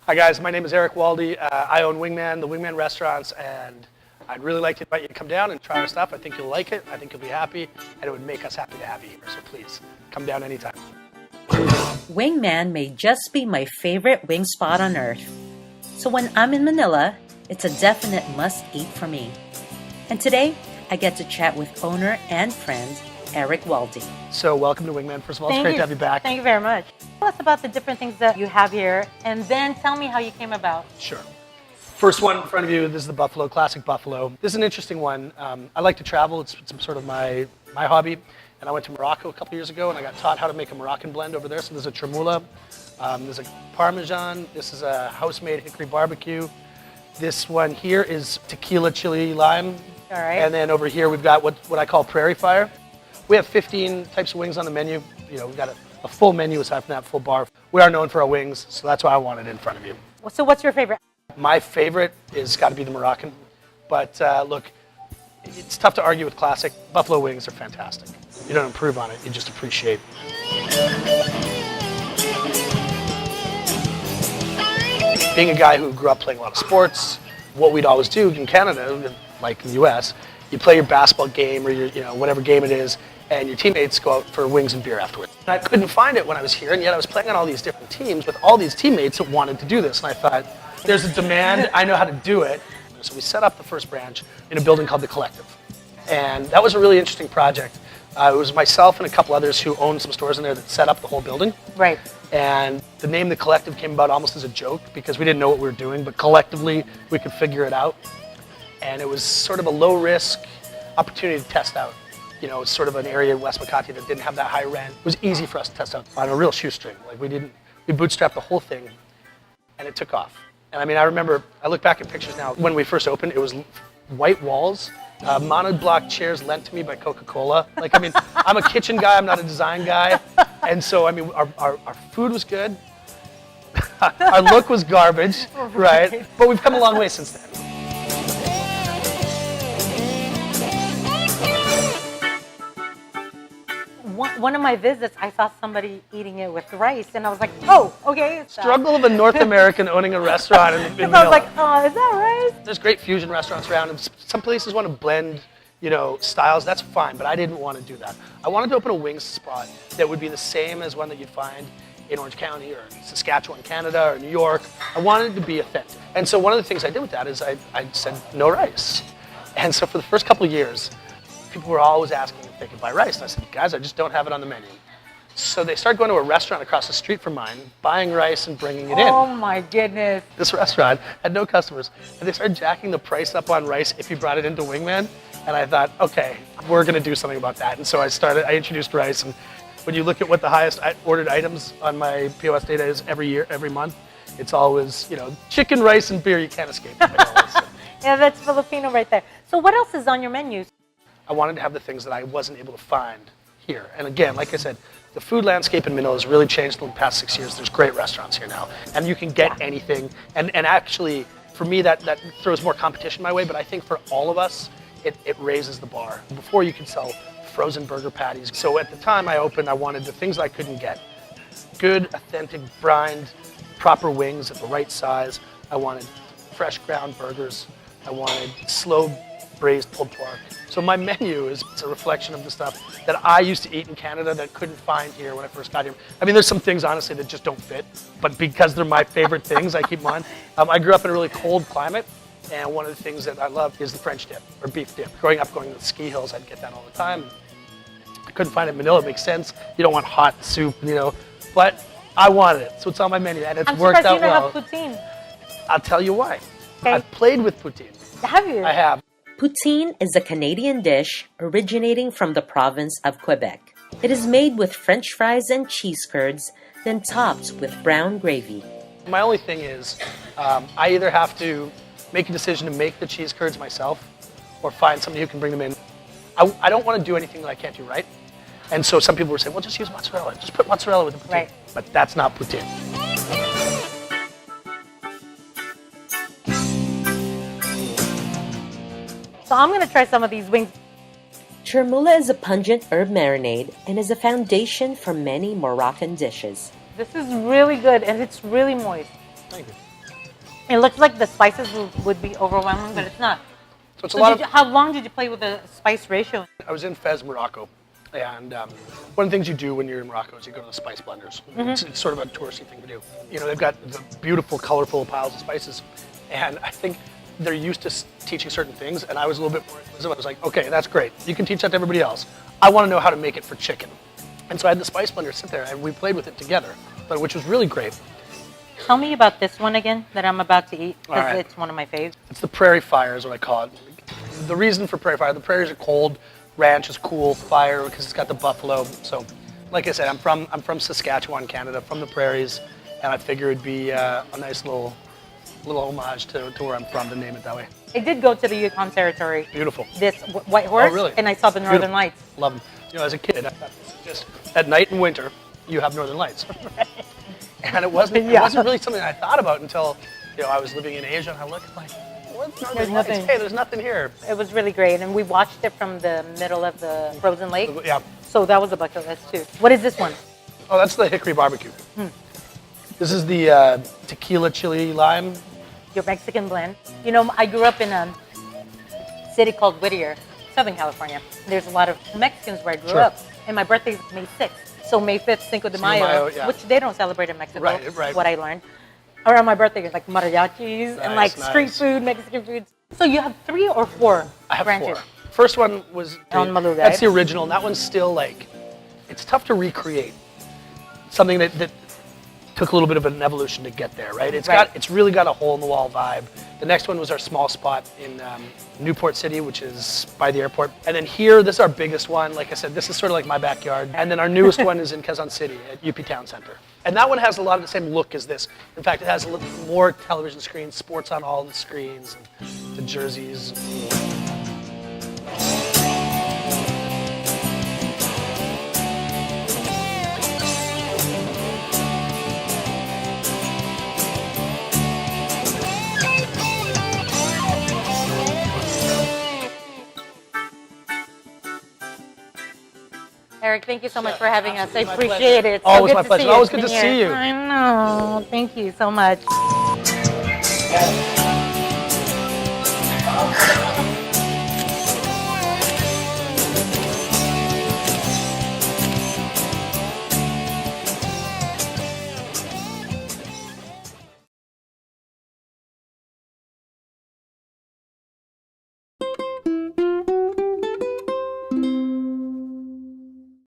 Hi guys, my name is Eric Waldy. I own Wingman, the Wingman restaurants, and I'd really like to invite you to come down and try our stuff. I think you'll like it, I think you'll be happy, and it would make us happy to have you here. So please, come down anytime. Wingman may just be my favorite wing spot on earth. So when I'm in Manila, it's a definite must-eat for me. And today, I get to chat with owner and friend, Eric Waldy. So welcome to Wingman. First of all, it's great to have you back. Thank you very much. Tell us about the different things that you have here, and then tell me how you came about. Sure. First one in front of you, this is the buffalo, classic buffalo. This is an interesting one. I like to travel. It's sort of my hobby. And I went to Morocco a couple years ago, and I got taught how to make a Moroccan blend over there. So there's a tremula, there's a Parmesan, this is a house-made hickory barbecue. This one here is tequila, chili, lime. All right. And then over here we've got what I call prairie fire. We have 15 types of wings on the menu. You know, we've got a full menu aside from that, full bar. We are known for our wings, so that's why I want it in front of you. So what's your favorite? My favorite is got to be the Moroccan. But look, it's tough to argue with classic. Buffalo wings are fantastic. You don't improve on it, you just appreciate. Being a guy who grew up playing a lot of sports, what we'd always do in Canada, like in the US, you play your basketball game or your, whatever game it is, and your teammates go out for wings and beer afterwards. And I couldn't find it when I was here, and yet I was playing on all these different teams with all these teammates that wanted to do this. And I thought, there's a demand, I know how to do it. So we set up the first branch in a building called The Collective. And that was a really interesting project. It was myself and a couple others who owned some stores in there that set up the whole building. Right. And the name The Collective came about almost as a joke because we didn't know what we were doing, but collectively we could figure it out. And it was sort of a low-risk opportunity to test out. It's sort of an area in West Makati that didn't have that high rent. It was easy for us to test out on a real shoestring. Like we bootstrapped the whole thing, and it took off. And I mean, I look back at pictures now. When we first opened, it was white walls, monoblock chairs lent to me by Coca-Cola. Like, I mean, I'm a kitchen guy, I'm not a design guy. And so, I mean, our food was good. Our look was garbage, right? But we've come a long way since then. One of my visits, I saw somebody eating it with rice, and I was like, oh, okay. Struggle of a North American owning a restaurant in Manila. I was like, oh, is that rice? There's great fusion restaurants around, and some places want to blend, styles. That's fine, but I didn't want to do that. I wanted to open a wing spot that would be the same as one that you'd find in Orange County or Saskatchewan, Canada, or New York. I wanted it to be authentic. And so one of the things I did with that is I said no rice. And so for the first couple of years, people were always asking if they could buy rice. And I said, guys, I just don't have it on the menu. So they started going to a restaurant across the street from mine, buying rice and bringing it in. Oh my goodness. This restaurant had no customers. And they started jacking the price up on rice if you brought it into Wingman. And I thought, okay, we're going to do something about that. And so I introduced rice. And when you look at what the highest ordered items on my POS data is every month, it's always, chicken, rice, and beer. You can't escape it. Yeah, that's Filipino right there. So what else is on your menu? I wanted to have the things that I wasn't able to find here. And again, like I said, the food landscape in Manila has really changed in the past 6 years. There's great restaurants here now. And you can get anything. And actually, for me, that throws more competition my way. But I think for all of us, it raises the bar. Before, you could sell frozen burger patties. So at the time I opened, I wanted the things I couldn't get. Good, authentic, brined, proper wings at the right size. I wanted fresh ground burgers. I wanted slow braised pulled pork. So my menu is a reflection of the stuff that I used to eat in Canada that couldn't find here when I first got here. I mean, there's some things, honestly, that just don't fit, but because they're my favorite things, I keep them on. I grew up in a really cold climate, and one of the things that I love is the French dip, or beef dip. Growing up going to the ski hills, I'd get that all the time. I couldn't find it in Manila. It makes sense. You don't want hot soup, but I wanted it, so it's on my menu, and it's worked out well. I'm surprised you don't have poutine. I'll tell you why. Okay. I've played with poutine. Have you? I have. Poutine is a Canadian dish originating from the province of Quebec. It is made with French fries and cheese curds, then topped with brown gravy. My only thing is, I either have to make a decision to make the cheese curds myself or find somebody who can bring them in. I don't want to do anything that I can't do right. And so some people were saying, well, just use mozzarella. Just put mozzarella with the poutine. Right. But that's not poutine. So I'm going to try some of these wings. Chermoula is a pungent herb marinade and is a foundation for many Moroccan dishes. This is really good, and it's really moist. Thank you. It looks like the spices would be overwhelming, but it's not. So it's a lot of. How long did you play with the spice ratio? I was in Fez, Morocco, and one of the things you do when you're in Morocco is you go to the spice blenders. It's sort of a touristy thing to do. You know, they've got the beautiful, colorful piles of spices, and I think they're used to teaching certain things, and I was a little bit more inquisitive. I was like, okay, that's great. You can teach that to everybody else. I want to know how to make it for chicken. And so I had the spice blender sit there, and we played with it together, which was really great. Tell me about this one again that I'm about to eat, All because right. it's one of my faves. It's the prairie fire is what I call it. The reason for prairie fire, the prairies are cold, ranch is cool, fire because it's got the buffalo. So, like I said, I'm from Saskatchewan, Canada, from the prairies, and I figured it'd be a nice little homage to where I'm from to name it that way. I did go to the Yukon Territory. Beautiful. This White Horse, Oh, really? and I saw the Northern Beautiful. Lights. Love them. You know, as a kid, I thought this is just at night in winter, you have Northern Lights. And it wasn't really something I thought about until, you know, I was living in Asia and I looked like, what's Northern There's Lights? nothing. Hey, there's nothing here. It was really great, and we watched it from the middle of the frozen lake. Yeah. So that was a bucket list too. What is this one? Oh, that's the hickory barbecue. This is the tequila chili lime. Your Mexican blend. You know, I grew up in a city called Whittier, Southern California. There's a lot of Mexicans where I grew Sure. up, and my birthday is May 6th. So May 5th, Cinco de Mayo, yeah. which they don't celebrate in Mexico, Right. what I learned. Around my birthday, it's like mariachis and like Nice, street nice. food, Mexican food. So you have 3 or 4 I have branches? 4. First one was On Malugay. that's the original, and that one's still like, it's tough to recreate. Something that took a little bit of an evolution to get there, right? It's really got a hole in the wall vibe. The next one was our small spot in Newport City, which is by the airport. And then here, this is our biggest one. Like I said, this is sort of like my backyard. And then our newest one is in Quezon City at UP Town Center. And that one has a lot of the same look as this. In fact, it has a little more television screens, sports on all the screens, and the jerseys. Eric, thank you so much for having us. I absolutely, my appreciate pleasure. it. Always so my good pleasure. To see you. Always It's good to been see here. you. I know. Thank you so much.